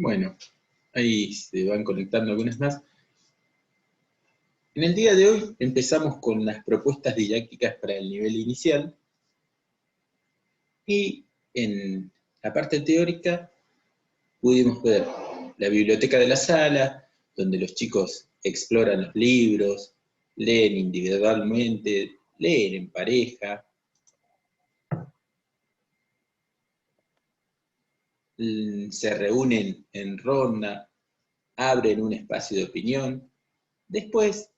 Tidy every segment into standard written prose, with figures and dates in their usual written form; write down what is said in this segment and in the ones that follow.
Bueno, ahí se van conectando algunas más. En el día de hoy empezamos con las propuestas didácticas para el nivel inicial y en la parte teórica pudimos ver la biblioteca de la sala, donde los chicos exploran los libros, leen individualmente, leen en pareja, se reúnen en ronda, abren un espacio de opinión. Después,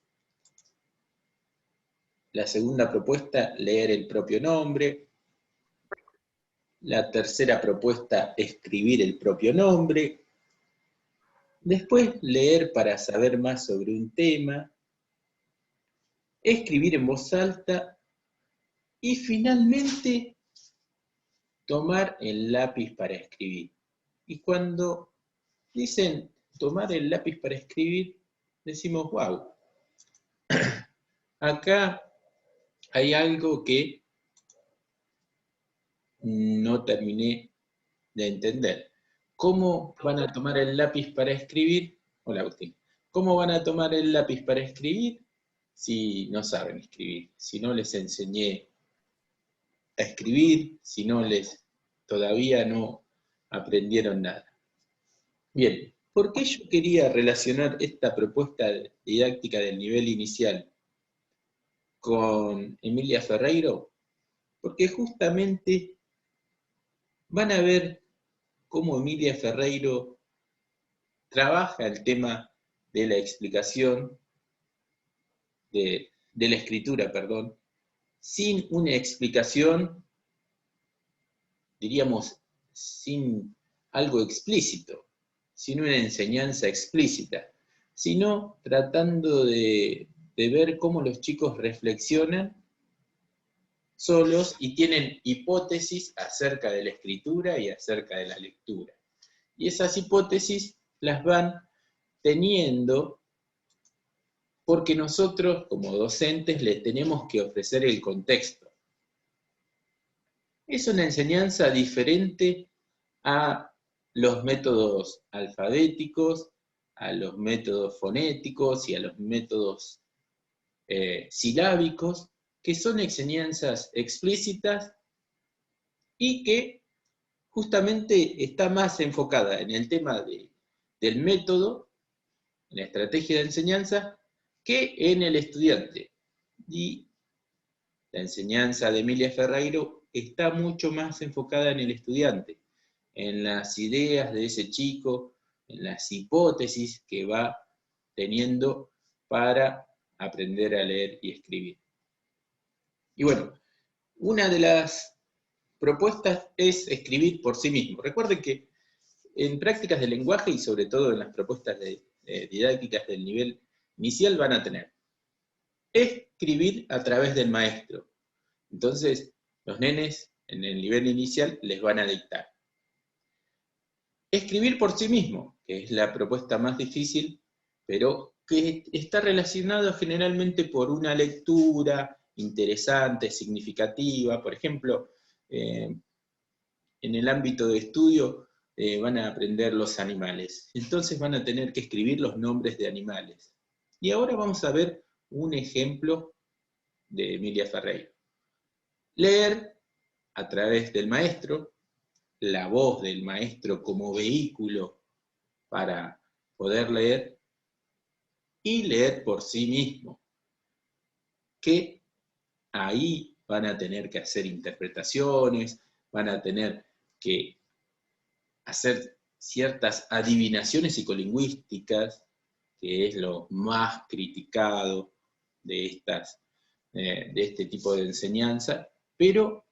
la segunda propuesta, leer el propio nombre. La tercera propuesta, escribir el propio nombre. Después, leer para saber más sobre un tema. Escribir en voz alta. Y finalmente, tomar el lápiz para escribir. Y cuando dicen tomar el lápiz para escribir, decimos, wow, acá hay algo que no terminé de entender. ¿Cómo van a tomar el lápiz para escribir? Hola, Agustín. ¿Cómo van a tomar el lápiz para escribir si no saben escribir? Si no les enseñé a escribir, si no les todavía no aprendieron nada. Bien, ¿por qué yo quería relacionar esta propuesta didáctica del nivel inicial con Emilia Ferreiro? Porque justamente van a ver cómo Emilia Ferreiro trabaja el tema de la explicación, de la escritura, perdón, sin una explicación, diríamos, sin algo explícito, sin una enseñanza explícita, sino tratando de ver cómo los chicos reflexionan solos y tienen hipótesis acerca de la escritura y acerca de la lectura. Y esas hipótesis las van teniendo porque nosotros como docentes les tenemos que ofrecer el contexto. Es una enseñanza diferente a los métodos alfabéticos, a los métodos fonéticos y a los métodos silábicos, que son enseñanzas explícitas y que justamente está más enfocada en el tema del método, en la estrategia de enseñanza, que en el estudiante. Y la enseñanza de Emilia Ferreiro está mucho más enfocada en el estudiante, en las ideas de ese chico, en las hipótesis que va teniendo para aprender a leer y escribir. Y bueno, una de las propuestas es escribir por sí mismo. Recuerden que en prácticas de lenguaje y sobre todo en las propuestas didácticas del nivel inicial van a tener escribir a través del maestro. Entonces, los nenes en el nivel inicial les van a dictar. Escribir por sí mismo, que es la propuesta más difícil, pero que está relacionado generalmente por una lectura interesante, significativa. Por ejemplo, en el ámbito de estudio van a aprender los animales. Entonces van a tener que escribir los nombres de animales. Y ahora vamos a ver un ejemplo de Emilia Ferreiro. Leer a través del maestro, la voz del maestro como vehículo para poder leer, y leer por sí mismo, que ahí van a tener que hacer interpretaciones, van a tener que hacer ciertas adivinaciones psicolingüísticas, que es lo más criticado de este tipo de enseñanza, pero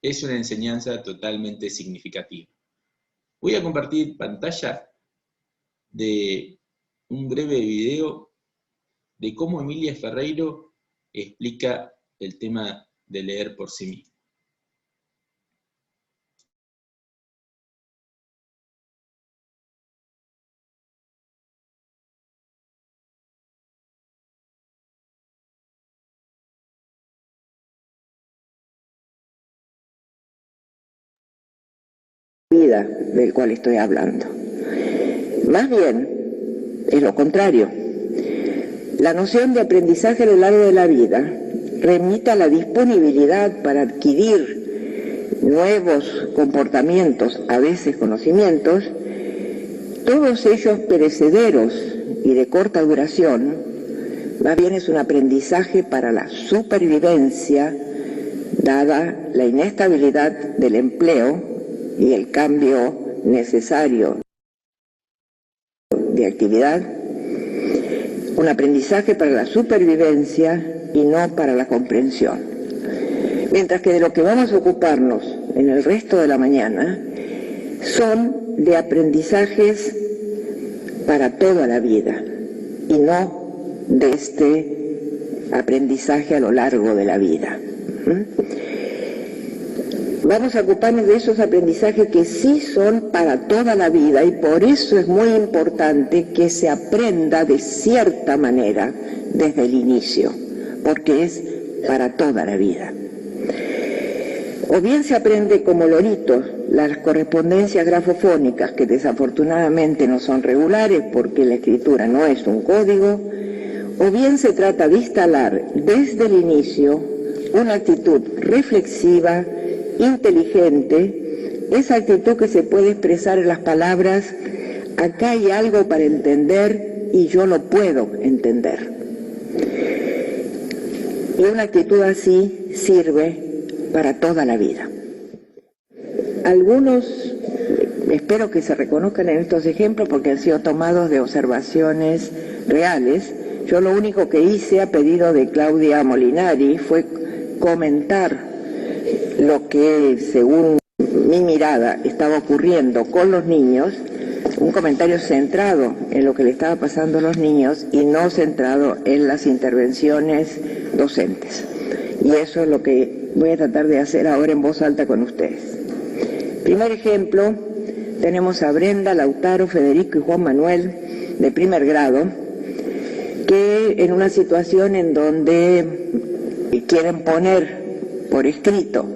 es una enseñanza totalmente significativa. Voy a compartir pantalla de un breve video de cómo Emilia Ferreiro explica el tema de leer por sí mismo. vida del cual estoy hablando. Más bien, es lo contrario. La noción de aprendizaje a lo largo de la vida remite a la disponibilidad para adquirir nuevos comportamientos, a veces conocimientos, todos ellos perecederos y de corta duración. Más bien es un aprendizaje para la supervivencia, dada la inestabilidad del empleo y el cambio necesario de actividad, un aprendizaje para la supervivencia y no para la comprensión. Mientras que de lo que vamos a ocuparnos en el resto de la mañana son de aprendizajes para toda la vida y no de este aprendizaje a lo largo de la vida. Vamos a ocuparnos de esos aprendizajes que sí son para toda la vida, y por eso es muy importante que se aprenda de cierta manera desde el inicio, porque es para toda la vida. O bien se aprende como loritos las correspondencias grafofónicas, que desafortunadamente no son regulares porque la escritura no es un código, o bien se trata de instalar desde el inicio una actitud reflexiva, inteligente, esa actitud que se puede expresar en las palabras: acá hay algo para entender y yo lo puedo entender. Y una actitud así sirve para toda la vida. Algunos, espero que se reconozcan en estos ejemplos porque han sido tomados de observaciones reales. Yo lo único que hice a pedido de Claudia Molinari fue comentar lo que, según mi mirada, estaba ocurriendo con los niños, un comentario centrado en lo que le estaba pasando a los niños y no centrado en las intervenciones docentes. Y eso es lo que voy a tratar de hacer ahora en voz alta con ustedes. Primer ejemplo, tenemos a Brenda, Lautaro, Federico y Juan Manuel, de primer grado, que en una situación en donde quieren poner por escrito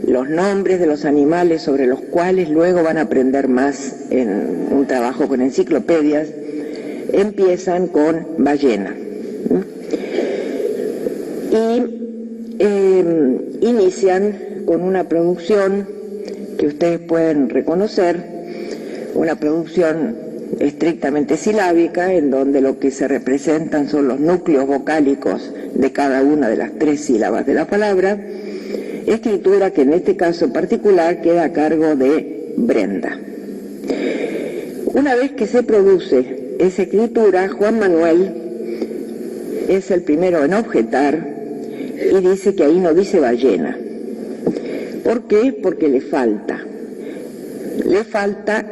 los nombres de los animales sobre los cuales luego van a aprender más en un trabajo con enciclopedias, empiezan con ballena. Y inician con una producción que ustedes pueden reconocer, una producción estrictamente silábica, en donde lo que se representan son los núcleos vocálicos de cada una de las 3 sílabas de la palabra, escritura que en este caso particular queda a cargo de Brenda. Una vez que se produce esa escritura, Juan Manuel es el primero en objetar y dice que ahí no dice ballena. ¿Por qué? Porque le falta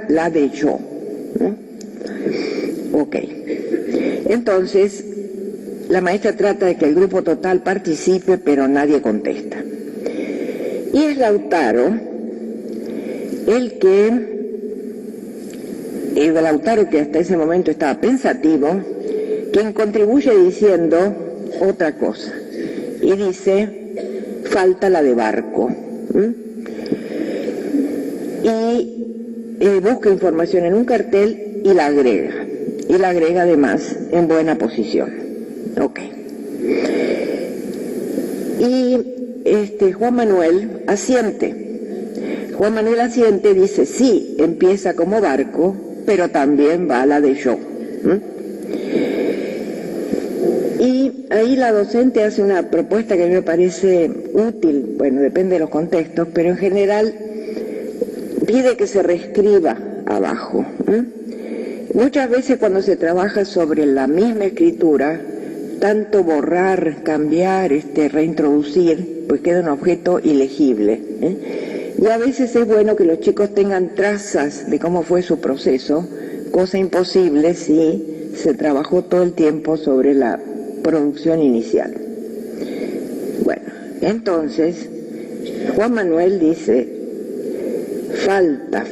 la de yo. Ok. Entonces, la maestra trata de que el grupo total participe, pero nadie contesta. Y es Lautaro Lautaro, que hasta ese momento estaba pensativo, quien contribuye diciendo otra cosa. Y dice, falta la de barco. Y busca información en un cartel y la agrega. Y la agrega además en buena posición. Ok. Y Juan Manuel asiente. Juan Manuel asiente, dice, sí, empieza como barco, pero también va a la de yo. Y ahí la docente hace una propuesta que a mí me parece útil, bueno, depende de los contextos, pero en general pide que se reescriba abajo. Muchas veces cuando se trabaja sobre la misma escritura, tanto borrar, cambiar, reintroducir, pues queda un objeto ilegible. Y a veces es bueno que los chicos tengan trazas de cómo fue su proceso, cosa imposible si se trabajó todo el tiempo sobre la producción inicial. Bueno, entonces, Juan Manuel dice,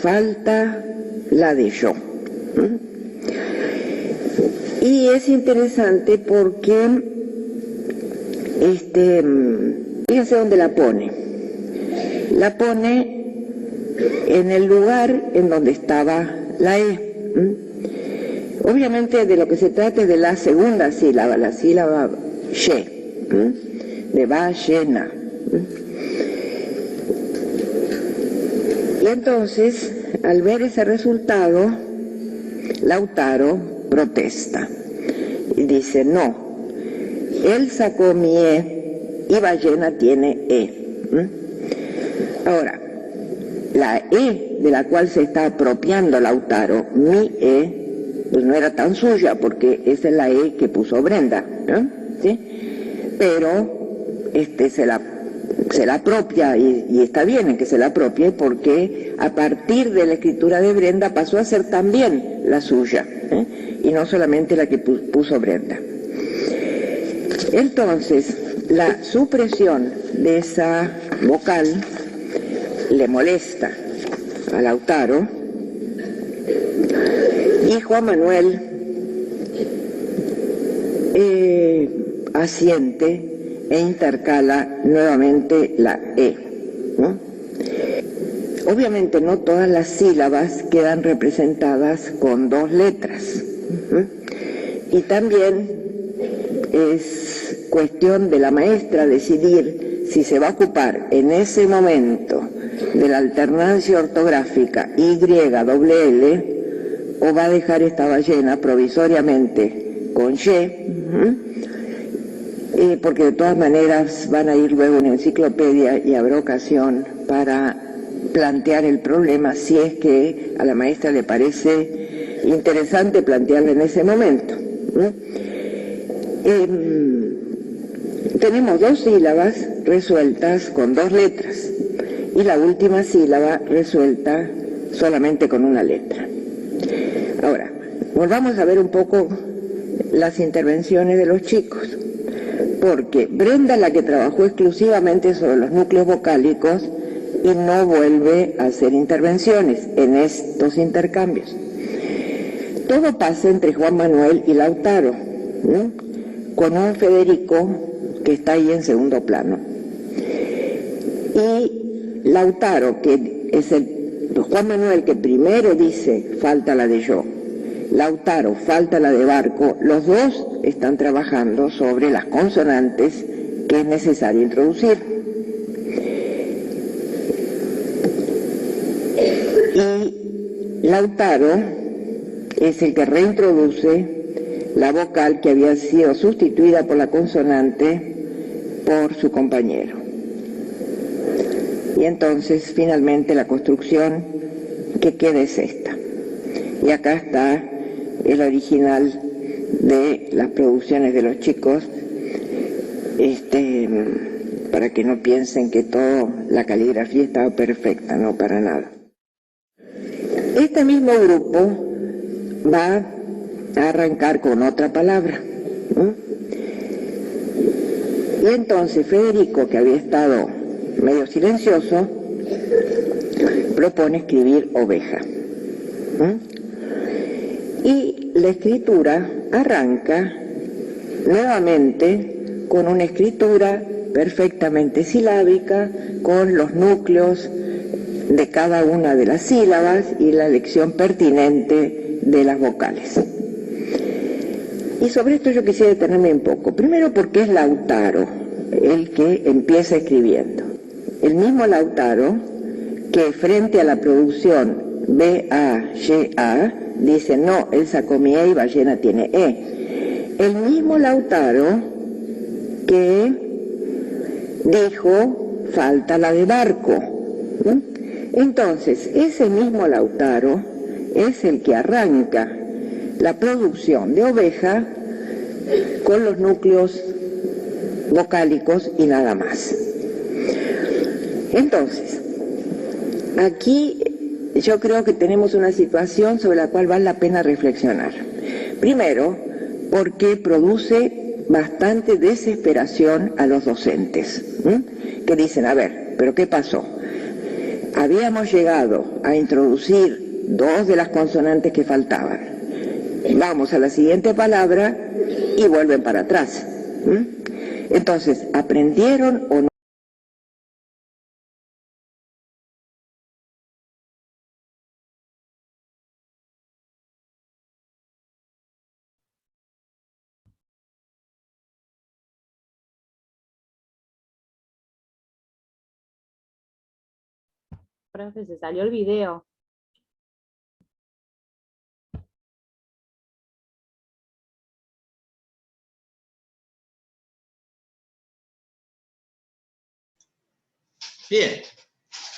falta la de yo. Y es interesante porque, fíjense dónde la pone. La pone en el lugar en donde estaba la E. Obviamente de lo que se trata es de la segunda sílaba, la sílaba ye, de ballena. Y entonces, al ver ese resultado, Lautaro protesta y dice, no, él sacó mi E y ballena tiene E. Ahora, la E de la cual se está apropiando Lautaro, mi E, pues no era tan suya porque esa es la E que puso Brenda, ¿no? ¿Sí? Pero se la apropia y está bien en que se la apropie porque a partir de la escritura de Brenda pasó a ser también la suya, y no solamente la que puso Brenda. Entonces, la supresión de esa vocal le molesta a Lautaro y Juan Manuel asiente e intercala nuevamente la E, ¿no? Obviamente no todas las sílabas quedan representadas con dos letras, y también es cuestión de la maestra decidir si se va a ocupar en ese momento de la alternancia ortográfica YLL o va a dejar esta ballena provisoriamente con Y, porque de todas maneras van a ir luego en enciclopedia y habrá ocasión para plantear el problema si es que a la maestra le parece interesante plantearlo en ese momento. Tenemos dos sílabas resueltas con dos letras y la última sílaba resuelta solamente con una letra. Ahora, volvamos a ver un poco las intervenciones de los chicos, porque Brenda es la que trabajó exclusivamente sobre los núcleos vocálicos y no vuelve a hacer intervenciones en estos intercambios. Todo pasa entre Juan Manuel y Lautaro, ¿no? Con un Federico que está ahí en segundo plano. Y Lautaro, que es Juan Manuel que primero dice falta la de yo, Lautaro falta la de Barco, los dos están trabajando sobre las consonantes que es necesario introducir. Y Lautaro es el que reintroduce la vocal que había sido sustituida por la consonante por su compañero. Y entonces finalmente la construcción que queda es esta. Y acá está el original de las producciones de los chicos, para que no piensen que toda la caligrafía estaba perfecta, no, para nada. Este mismo grupo va a arrancar con otra palabra, ¿no? Y entonces Federico, que había estado medio silencioso, propone escribir oveja. Y la escritura arranca nuevamente con una escritura perfectamente silábica, con los núcleos de cada una de las sílabas y la elección pertinente de las vocales. Y sobre esto yo quisiera detenerme un poco. Primero porque es Lautaro el que empieza escribiendo. El mismo Lautaro que frente a la producción B-A-Y-A dice, no, él sacó mi E y ballena tiene E. El mismo Lautaro que dijo, falta la de Barco. Entonces, ese mismo Lautaro es el que arranca la producción de oveja con los núcleos vocálicos y nada más. Entonces, aquí yo creo que tenemos una situación sobre la cual vale la pena reflexionar. Primero, porque produce bastante desesperación a los docentes, que dicen, a ver, ¿pero qué pasó? Habíamos llegado a introducir dos de las consonantes que faltaban. Vamos a la siguiente palabra y vuelven para atrás. Entonces, ¿aprendieron o no? Profe, se salió el video. Bien.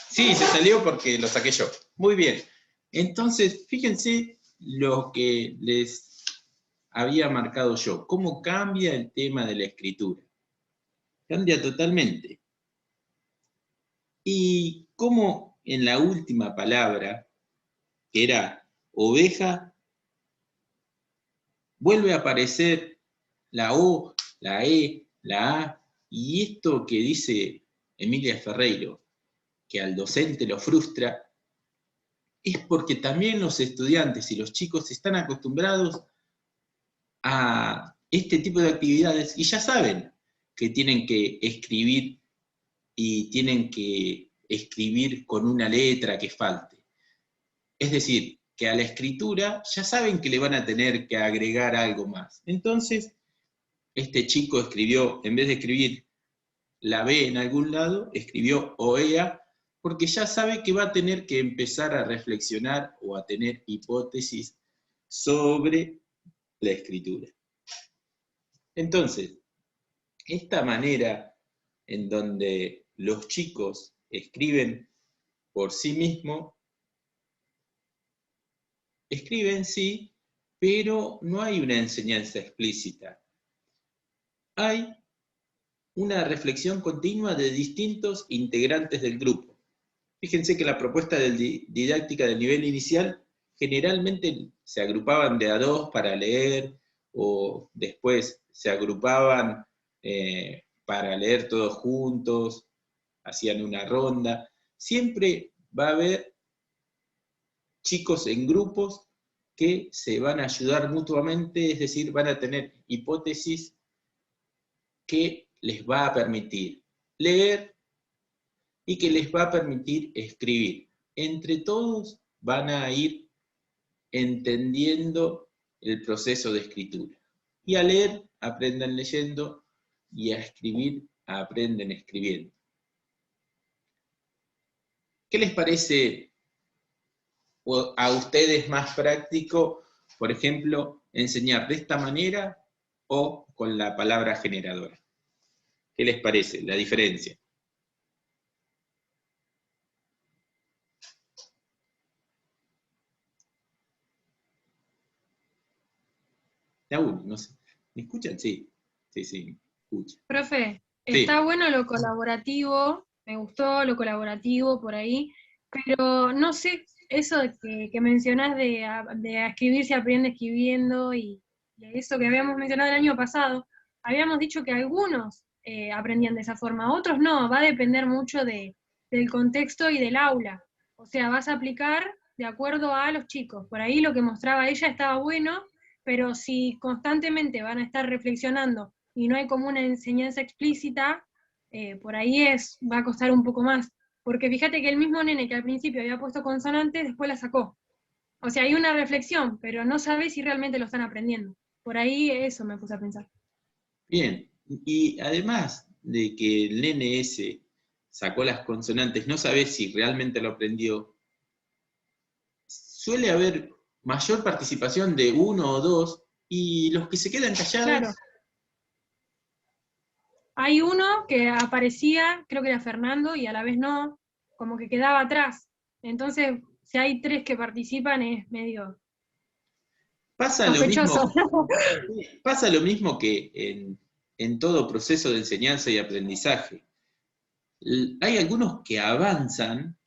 Sí, se salió porque lo saqué yo. Muy bien. Entonces, fíjense lo que les había marcado yo. ¿Cómo cambia el tema de la escritura? Cambia totalmente. Y cómo en la última palabra, que era oveja, vuelve a aparecer la O, la E, la A, y esto que dice Emilia Ferreiro, que al docente lo frustra, es porque también los estudiantes y los chicos están acostumbrados a este tipo de actividades y ya saben que tienen que escribir y tienen que escribir con una letra que falte. Es decir, que a la escritura ya saben que le van a tener que agregar algo más. Entonces, este chico escribió, en vez de escribir la B en algún lado, escribió OEA, porque ya sabe que va a tener que empezar a reflexionar o a tener hipótesis sobre la escritura. Entonces, esta manera en donde los chicos escriben por sí mismos, escriben sí, pero no hay una enseñanza explícita. Hay una reflexión continua de distintos integrantes del grupo. Fíjense que la propuesta didáctica del nivel inicial generalmente se agrupaban de a dos para leer, o después se agrupaban para leer todos juntos, hacían una ronda. Siempre va a haber chicos en grupos que se van a ayudar mutuamente, es decir, van a tener hipótesis que les va a permitir leer y que les va a permitir escribir. Entre todos van a ir entendiendo el proceso de escritura. Y a leer aprenden leyendo y a escribir aprenden escribiendo. ¿Qué les parece a ustedes más práctico, por ejemplo, enseñar de esta manera o con la palabra generadora? ¿Qué les parece la diferencia? No sé. ¿Me escuchan? Sí, sí, me escuchan. Profe, Sí. está bueno lo colaborativo, me gustó lo colaborativo por ahí, pero no sé, eso que mencionás de escribir se aprende escribiendo y eso que habíamos mencionado el año pasado, habíamos dicho que algunos aprendían de esa forma, otros no, va a depender mucho del contexto y del aula. O sea, vas a aplicar de acuerdo a los chicos. Por ahí lo que mostraba ella estaba bueno, pero si constantemente van a estar reflexionando y no hay como una enseñanza explícita, por ahí va a costar un poco más. Porque fíjate que el mismo nene que al principio había puesto consonantes, después la sacó. O sea, hay una reflexión, pero no sabes si realmente lo están aprendiendo. Por ahí eso me puse a pensar. Bien, y además de que el nene ese sacó las consonantes, no sabes si realmente lo aprendió, suele haber mayor participación de uno o dos, y los que se quedan callados... Claro. Hay uno que aparecía, creo que era Fernando, y a la vez no, como que quedaba atrás. Entonces, si hay tres que participan, es medio Pasa sospechoso. pasa lo mismo que en todo proceso de enseñanza y aprendizaje. Hay algunos que avanzan,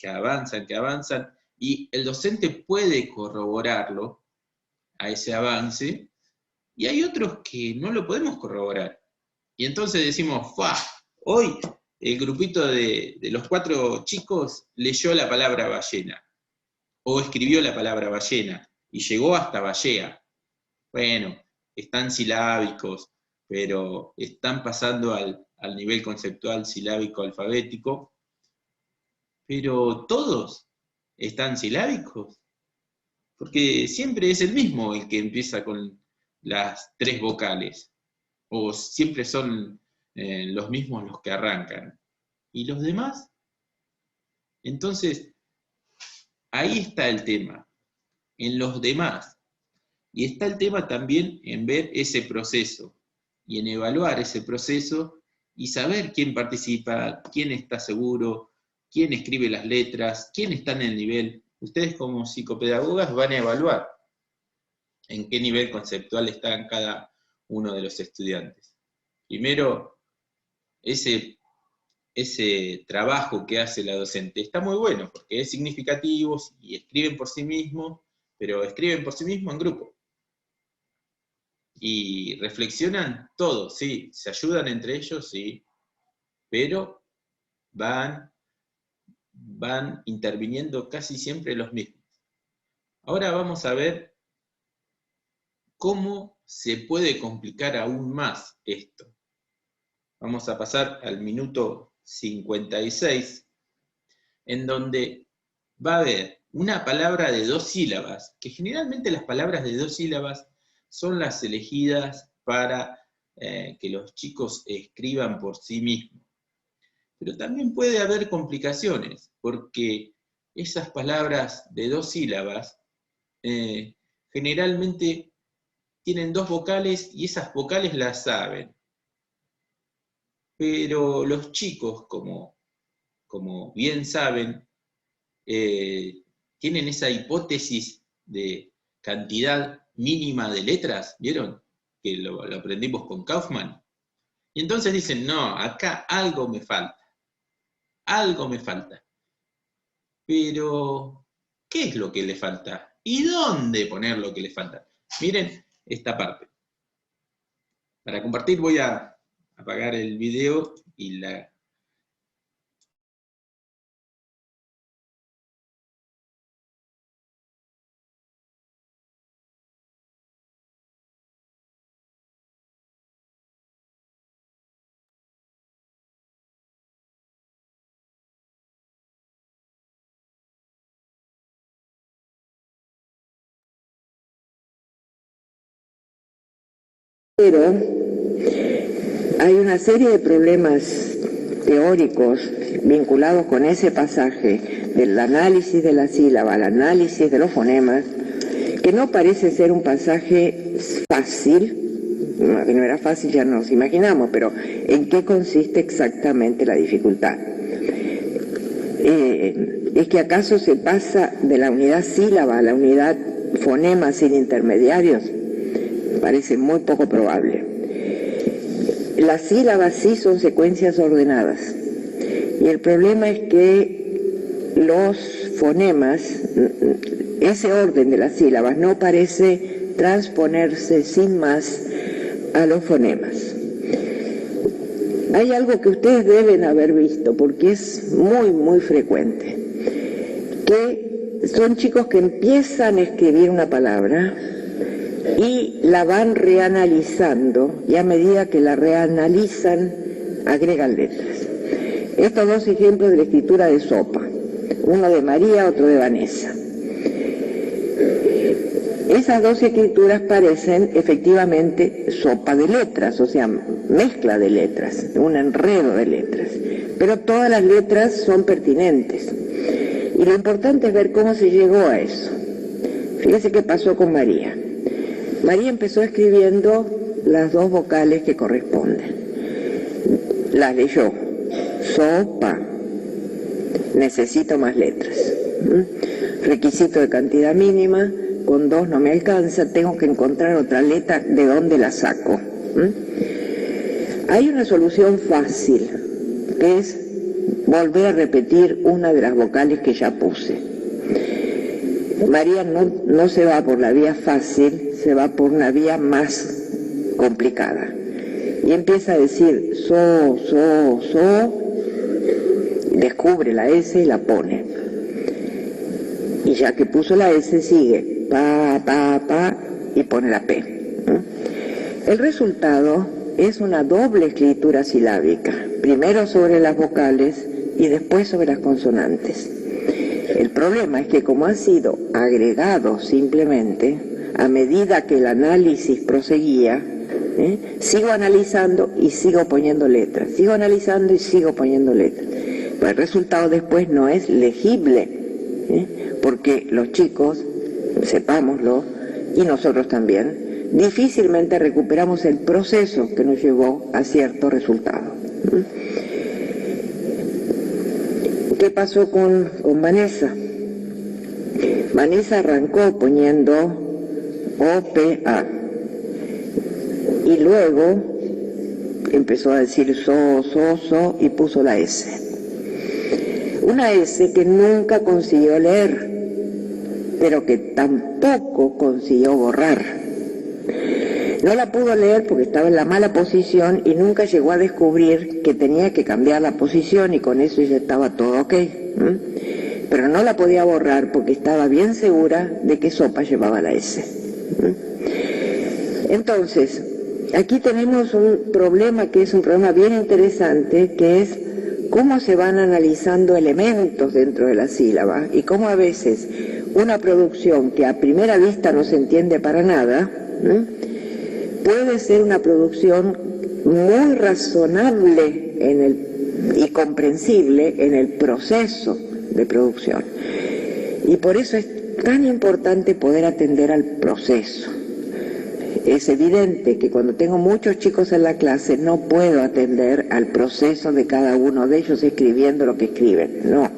y el docente puede corroborarlo a ese avance, y hay otros que no lo podemos corroborar. Y entonces decimos, ¡fua! Hoy el grupito de los 4 chicos leyó la palabra ballena, o escribió la palabra ballena, y llegó hasta ballea. Bueno, están silábicos, pero están pasando al nivel conceptual silábico alfabético, pero todos están silábicos, porque siempre es el mismo el que empieza con las 3 vocales, o siempre son los mismos los que arrancan. ¿Y los demás? Entonces, Ahí está el tema, en los demás. Y está el tema también en ver ese proceso, y en evaluar ese proceso, y saber quién participa, quién está seguro, quién escribe las letras, quién está en el nivel. Ustedes como psicopedagogas van a evaluar en qué nivel conceptual están cada uno de los estudiantes. Primero, ese trabajo que hace la docente está muy bueno, porque es significativo y escriben por sí mismos, pero escriben por sí mismos en grupo. Y reflexionan todos, sí, se ayudan entre ellos, sí, pero van interviniendo casi siempre los mismos. Ahora vamos a ver cómo se puede complicar aún más esto. Vamos a pasar al minuto 56, en donde va a haber una palabra de 2 sílabas, que generalmente las palabras de 2 sílabas son las elegidas para que los chicos escriban por sí mismos. Pero también puede haber complicaciones, porque esas palabras de 2 sílabas generalmente tienen 2 vocales y esas vocales las saben. Pero los chicos, como bien saben, tienen esa hipótesis de cantidad mínima de letras, ¿vieron? Que lo aprendimos con Kaufman. Y entonces dicen, no, acá algo me falta. Algo me falta. Pero, ¿qué es lo que le falta? ¿Y dónde poner lo que le falta? Miren esta parte. Para compartir voy a apagar el video y la... Pero hay una serie de problemas teóricos vinculados con ese pasaje del análisis de la sílaba, el análisis de los fonemas, que no parece ser un pasaje fácil. Que no era fácil ya nos imaginamos, pero ¿en qué consiste exactamente la dificultad? ¿Es que acaso se pasa de la unidad sílaba a la unidad fonema sin intermediarios? Parece muy poco probable. Las sílabas sí son secuencias ordenadas, y el problema es que los fonemas, ese orden de las sílabas no parece transponerse sin más a los fonemas. Hay algo que ustedes deben haber visto, porque es muy, muy frecuente, que son chicos que empiezan a escribir una palabra y la van reanalizando, y a medida que la reanalizan, agregan letras. Estos 2 ejemplos de la escritura de Sopa, uno de María, otro de Vanessa. Esas 2 escrituras parecen efectivamente sopa de letras, o sea, mezcla de letras, un enredo de letras, pero todas las letras son pertinentes. Y lo importante es ver cómo se llegó a eso. Fíjense qué pasó con María. María empezó escribiendo las 2 vocales que corresponden. Las leyó. Sopa. Necesito más letras. Requisito de cantidad mínima. Con 2 no me alcanza. Tengo que encontrar otra letra. ¿De dónde la saco? Hay una solución fácil, que es volver a repetir una de las vocales que ya puse. María no se va por la vía fácil, se va por una vía más complicada. Y empieza a decir so, descubre la S y la pone. Y ya que puso la S, sigue pa, y pone la P. El resultado es una doble escritura silábica, primero sobre las vocales y después sobre las consonantes. El problema es que como ha sido agregado simplemente, a medida que el análisis proseguía, sigo analizando y sigo poniendo letras, sigo analizando y sigo poniendo letras. Pues el resultado después no es legible, Porque los chicos, sepámoslo, y nosotros también, difícilmente recuperamos el proceso que nos llevó a cierto resultado. ¿Qué pasó con Vanessa? Vanessa arrancó poniendo OPA y luego empezó a decir so y puso la S. Una S que nunca consiguió leer, pero que tampoco consiguió borrar. No la pudo leer porque estaba en la mala posición y nunca llegó a descubrir que tenía que cambiar la posición y con eso ya estaba todo ok. Pero no la podía borrar porque estaba bien segura de que sopa llevaba la S. Entonces, aquí tenemos un problema que es un problema bien interesante, que es cómo se van analizando elementos dentro de la sílaba y cómo a veces una producción que a primera vista no se entiende para nada, puede ser una producción muy razonable y comprensible en el proceso de producción. Y por eso es tan importante poder atender al proceso. Es evidente que cuando tengo muchos chicos en la clase no puedo atender al proceso de cada uno de ellos escribiendo lo que escriben, no.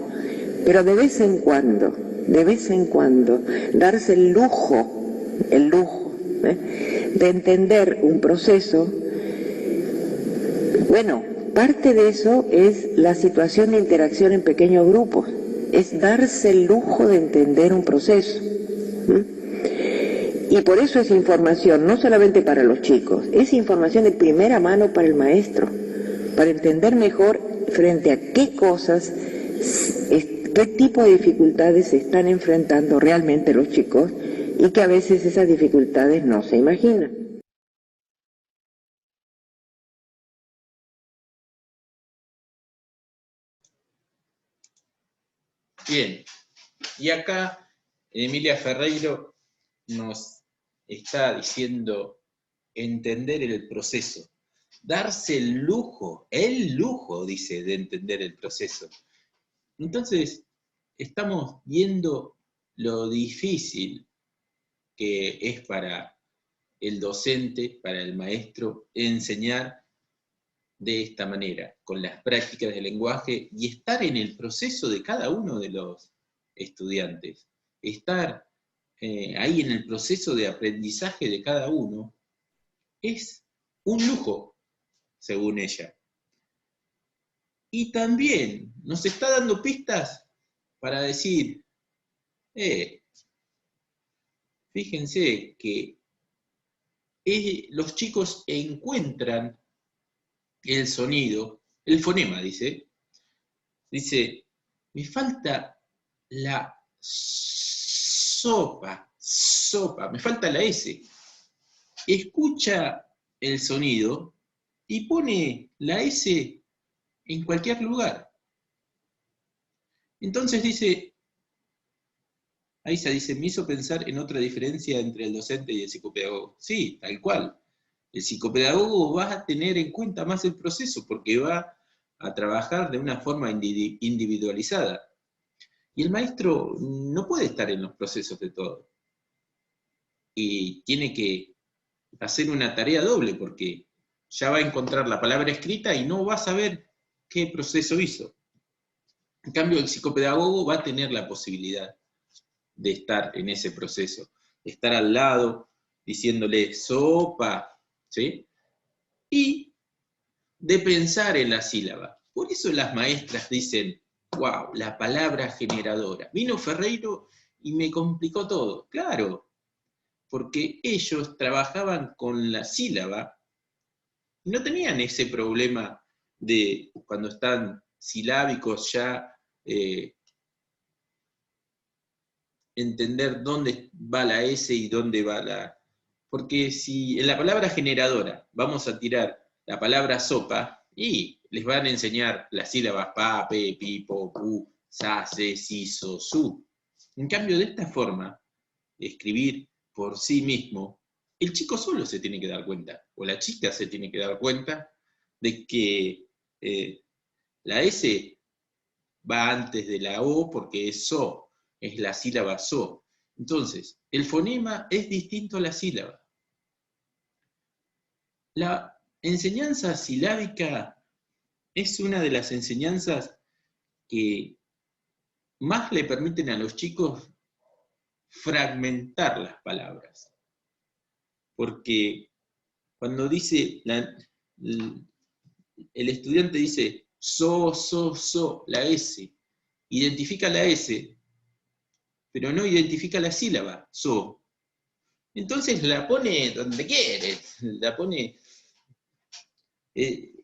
Pero de vez en cuando, darse el lujo de entender un proceso. Bueno, parte de eso es la situación de interacción en pequeños grupos, es darse el lujo de entender un proceso. Y por eso es información no solamente para los chicos, es información de primera mano para el maestro, para entender mejor frente a qué cosas, qué tipo de dificultades se están enfrentando realmente los chicos y que a veces esas dificultades no se imaginan. Bien, y acá Emilia Ferreiro nos está diciendo entender el proceso, darse el lujo, dice, de entender el proceso. Entonces, estamos viendo lo difícil que es para el docente, para el maestro, enseñar de esta manera, con las prácticas del lenguaje y estar en el proceso de cada uno de los estudiantes, estar ahí en el proceso de aprendizaje de cada uno, es un lujo, según ella. Y también nos está dando pistas para decir, fíjense que los chicos encuentran el sonido, el fonema, dice, me falta la sopa, me falta la S. Escucha el sonido y pone la S en cualquier lugar. Entonces dice, Aisa dice, me hizo pensar en otra diferencia entre el docente y el psicopedagogo. Sí, tal cual. El psicopedagogo va a tener en cuenta más el proceso porque va a trabajar de una forma individualizada. Y el maestro no puede estar en los procesos de todo. Y tiene que hacer una tarea doble porque ya va a encontrar la palabra escrita y no va a saber qué proceso hizo. En cambio, el psicopedagogo va a tener la posibilidad de estar en ese proceso, de estar al lado, diciéndole sopa, ¿sí? Y de pensar en la sílaba. Por eso las maestras dicen, wow, la palabra generadora. Vino Ferreiro y me complicó todo. Claro, porque ellos trabajaban con la sílaba y no tenían ese problema de cuando están silábicos ya entender dónde va la S y dónde va la... Porque si en la palabra generadora vamos a tirar la palabra sopa, y les van a enseñar las sílabas pa, pe, pi, po, pu, sa, se, si, so, su. En cambio, de esta forma, escribir por sí mismo, el chico solo se tiene que dar cuenta, o la chica se tiene que dar cuenta de que la S va antes de la O porque es so, es la sílaba so. Entonces, el fonema es distinto a la sílaba. La enseñanza silábica es una de las enseñanzas que más le permiten a los chicos fragmentar las palabras. Porque cuando dice, el estudiante dice so, la S, identifica la S, pero no identifica la sílaba, so. Entonces la pone donde quiere, la pone...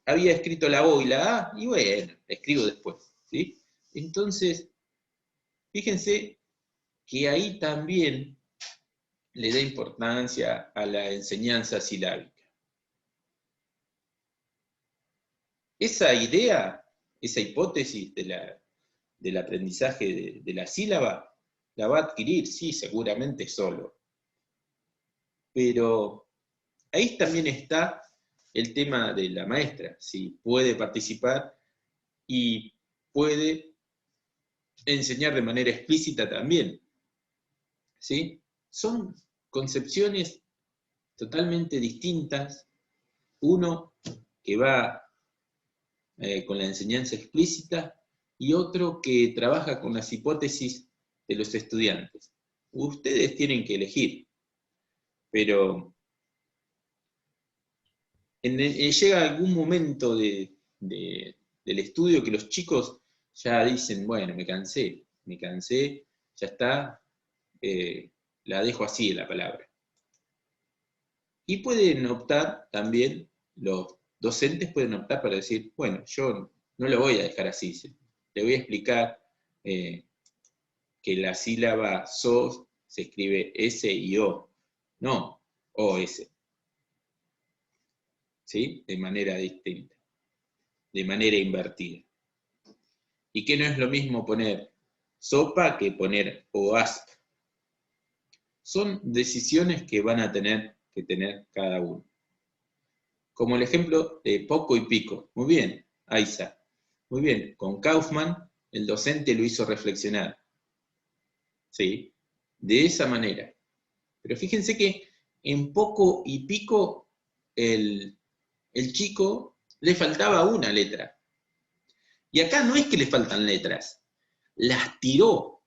había escrito la O y la A, y bueno, la escribo después, ¿sí? Entonces, fíjense que ahí también le da importancia a la enseñanza silábica. Esa idea, esa hipótesis del aprendizaje de la sílaba, la va a adquirir, sí, seguramente solo. Pero ahí también está el tema de la maestra, si puede participar y puede enseñar de manera explícita también. ¿Sí? Son concepciones totalmente distintas, uno que va con la enseñanza explícita y otro que trabaja con las hipótesis de los estudiantes. Ustedes tienen que elegir, pero llega algún momento del estudio que los chicos ya dicen, bueno, me cansé, ya está, la dejo así la palabra. Y pueden optar también, los docentes pueden optar para decir, bueno, yo no lo voy a dejar así, le voy a explicar que la sílaba so se escribe S y O, no OS. ¿Sí? De manera distinta, de manera invertida. Y que no es lo mismo poner sopa que poner OASP. Son decisiones que van a tener que tener cada uno. Como el ejemplo de poco y pico. Muy bien, Aiza. Muy bien, con Kaufman el docente lo hizo reflexionar. ¿Sí? De esa manera. Pero fíjense que en poco y pico el chico le faltaba una letra. Y acá no es que le faltan letras, las tiró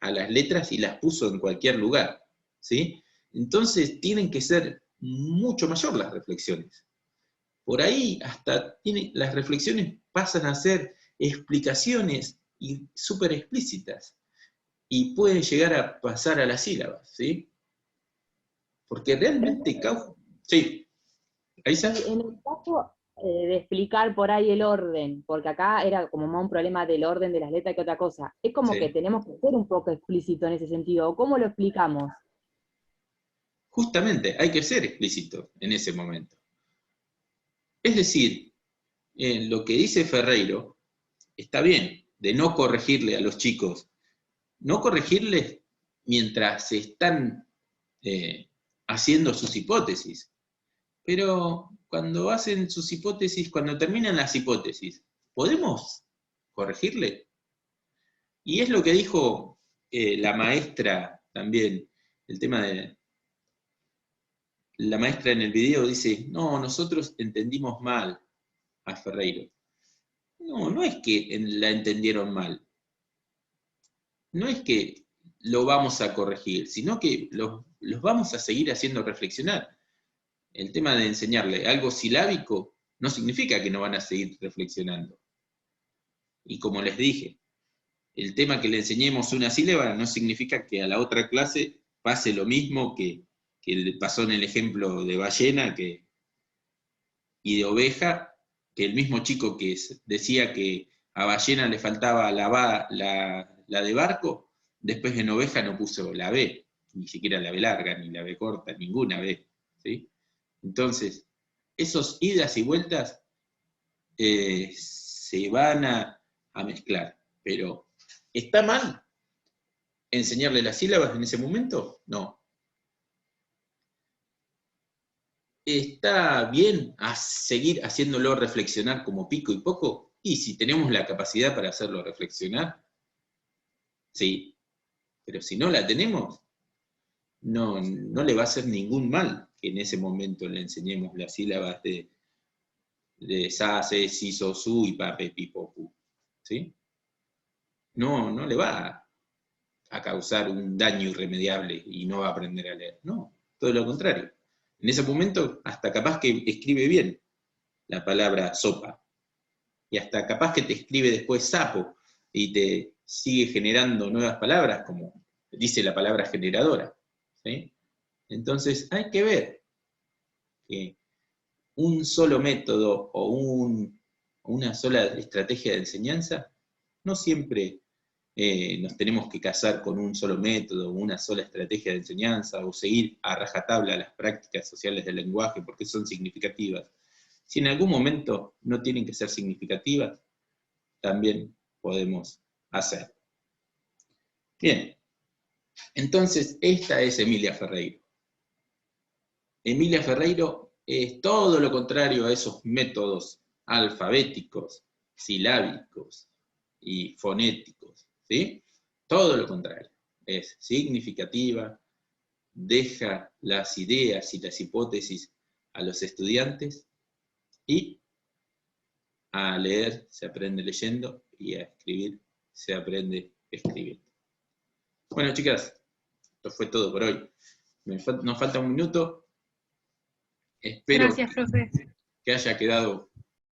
a las letras y las puso en cualquier lugar, ¿sí? Entonces tienen que ser mucho mayor las reflexiones. Por ahí hasta las reflexiones pasan a ser explicaciones súper explícitas y pueden llegar a pasar a las sílabas, ¿sí? Porque realmente... Sí, ahí está. En el caso de explicar por ahí el orden, porque acá era como más un problema del orden de las letras que otra cosa, es como que tenemos que ser un poco explícito en ese sentido, ¿cómo lo explicamos? Justamente, hay que ser explícito en ese momento. Es decir, lo que dice Ferreiro está bien, de no corregirle a los chicos, no corregirles mientras se están haciendo sus hipótesis, pero cuando hacen sus hipótesis, cuando terminan las hipótesis, ¿podemos corregirle? Y es lo que dijo la maestra también, el tema de... La maestra en el video dice, no, nosotros entendimos mal a Ferreiro. No, no es que la entendieron mal. No es que lo vamos a corregir, sino que los vamos a seguir haciendo reflexionar. El tema de enseñarle algo silábico no significa que no van a seguir reflexionando. Y como les dije, el tema que le enseñemos una sílaba no significa que a la otra clase pase lo mismo que pasó en el ejemplo de ballena y de oveja, que el mismo chico que decía que a ballena le faltaba la de barco, después en oveja no puso la B, ni siquiera la B larga, ni la B corta, ninguna B, ¿sí? Entonces, esos idas y vueltas se van a mezclar, pero ¿está mal enseñarle las sílabas en ese momento? No. ¿Está bien seguir haciéndolo reflexionar como pico y poco? Y si tenemos la capacidad para hacerlo reflexionar, sí. Pero si no la tenemos, no le va a hacer ningún mal que en ese momento le enseñemos las sílabas de sa, se, si, so, su y pape, pipo, pu. ¿Sí? No le va a causar un daño irremediable y no va a aprender a leer. No, todo lo contrario. En ese momento, hasta capaz que escribe bien la palabra sopa. Y hasta capaz que te escribe después sapo y te sigue generando nuevas palabras, como dice la palabra generadora. ¿Sí? Entonces hay que ver que un solo método o una sola estrategia de enseñanza, no siempre nos tenemos que casar con un solo método, una sola estrategia de enseñanza, o seguir a rajatabla las prácticas sociales del lenguaje porque son significativas. Si en algún momento no tienen que ser significativas, también podemos hacer. Bien, entonces esta es Emilia Ferreiro. Emilia Ferreiro es todo lo contrario a esos métodos alfabéticos, silábicos y fonéticos, ¿sí? Todo lo contrario. Es significativa, deja las ideas y las hipótesis a los estudiantes y a leer se aprende leyendo y a escribir se aprende escribiendo. Bueno, chicas, esto fue todo por hoy. Nos falta un minuto. Espero Gracias, profe. que haya quedado